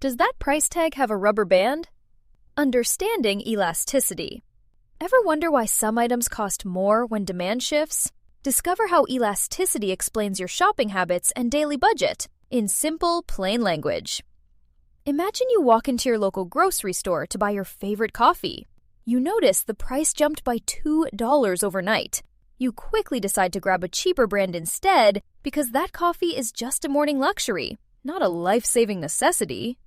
Does that price tag have a rubber band? Understanding elasticity. Ever wonder why some items cost more when demand shifts? Discover how elasticity explains your shopping habits and daily budget in simple, plain language. Imagine you walk into your local grocery store to buy your favorite coffee. You notice the price jumped by $2 overnight. You quickly decide to grab a cheaper brand instead because that coffee is just a morning luxury, not a life-saving necessity.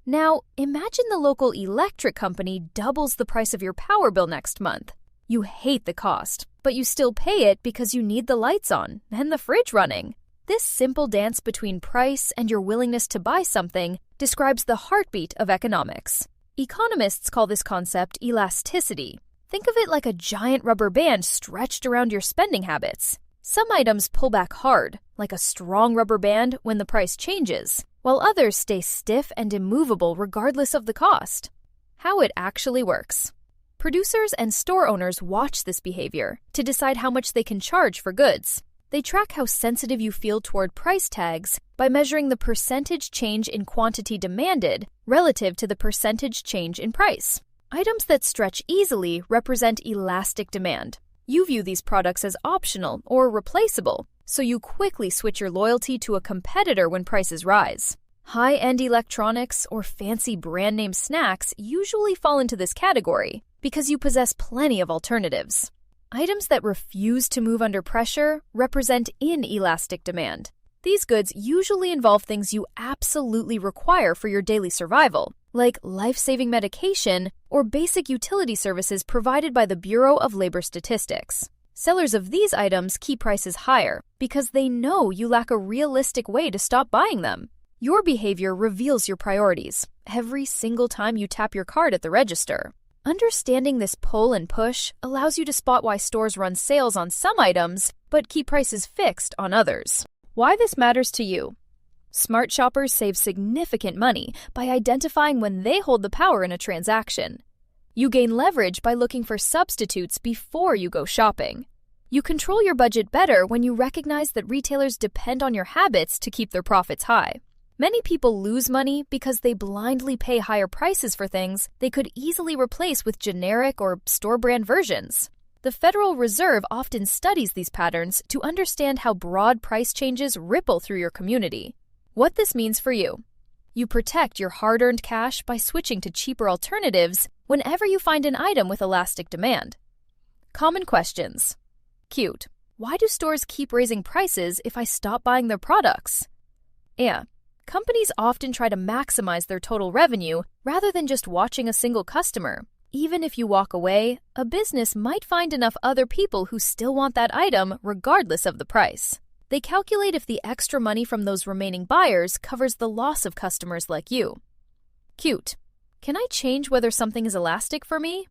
Now, imagine the local electric company doubles the price of your power bill next month. You hate the cost, but you still pay it because you need the lights on and the fridge running. This simple dance between price and your willingness to buy something describes the heartbeat of economics. Economists call this concept elasticity. Think of it like a giant rubber band stretched around your spending habits. Some items pull back hard, like a strong rubber band when the price changes, while others stay stiff and immovable regardless of the cost. How it actually works. Producers and store owners watch this behavior to decide how much they can charge for goods. They track how sensitive you feel toward price tags by measuring the percentage change in quantity demanded relative to the percentage change in price. Items that stretch easily represent elastic demand. You view these products as optional or replaceable, so you quickly switch your loyalty to a competitor when prices rise. High-end electronics or fancy brand name snacks usually fall into this category because you possess plenty of alternatives. Items that refuse to move under pressure represent inelastic demand. These goods usually involve things you absolutely require for your daily survival, like life-saving medication or basic utility services provided by the Bureau of Labor Statistics. Sellers of these items keep prices higher because they know you lack a realistic way to stop buying them. Your behavior reveals your priorities every single time you tap your card at the register. Understanding this pull and push allows you to spot why stores run sales on some items but keep prices fixed on others. Why this matters to you. Smart shoppers save significant money by identifying when they hold the power in a transaction. You gain leverage by looking for substitutes before you go shopping. You control your budget better when you recognize that retailers depend on your habits to keep their profits high. Many people lose money because they blindly pay higher prices for things they could easily replace with generic or store-brand versions. The Federal Reserve often studies these patterns to understand how broad price changes ripple through your community. What this means for you. You protect your hard-earned cash by switching to cheaper alternatives whenever you find an item with elastic demand. Common questions. Cute. Why do stores keep raising prices if I stop buying their products? Yeah. Companies often try to maximize their total revenue rather than just watching a single customer. Even if you walk away, a business might find enough other people who still want that item regardless of the price. They calculate if the extra money from those remaining buyers covers the loss of customers like you. Cute. Can I change whether something is elastic for me?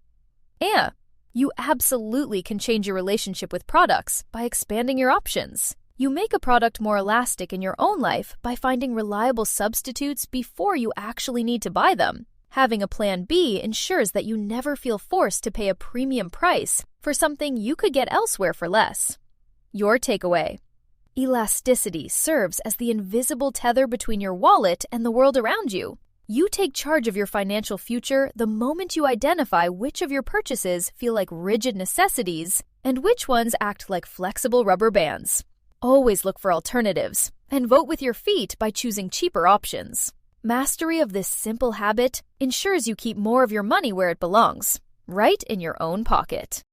Yeah. You absolutely can change your relationship with products by expanding your options. You make a product more elastic in your own life by finding reliable substitutes before you actually need to buy them. Having a plan B ensures that you never feel forced to pay a premium price for something you could get elsewhere for less. Your takeaway. Elasticity serves as the invisible tether between your wallet and the world around you. You take charge of your financial future the moment you identify which of your purchases feel like rigid necessities and which ones act like flexible rubber bands. Always look for alternatives and vote with your feet by choosing cheaper options. Mastery of this simple habit ensures you keep more of your money where it belongs, right in your own pocket.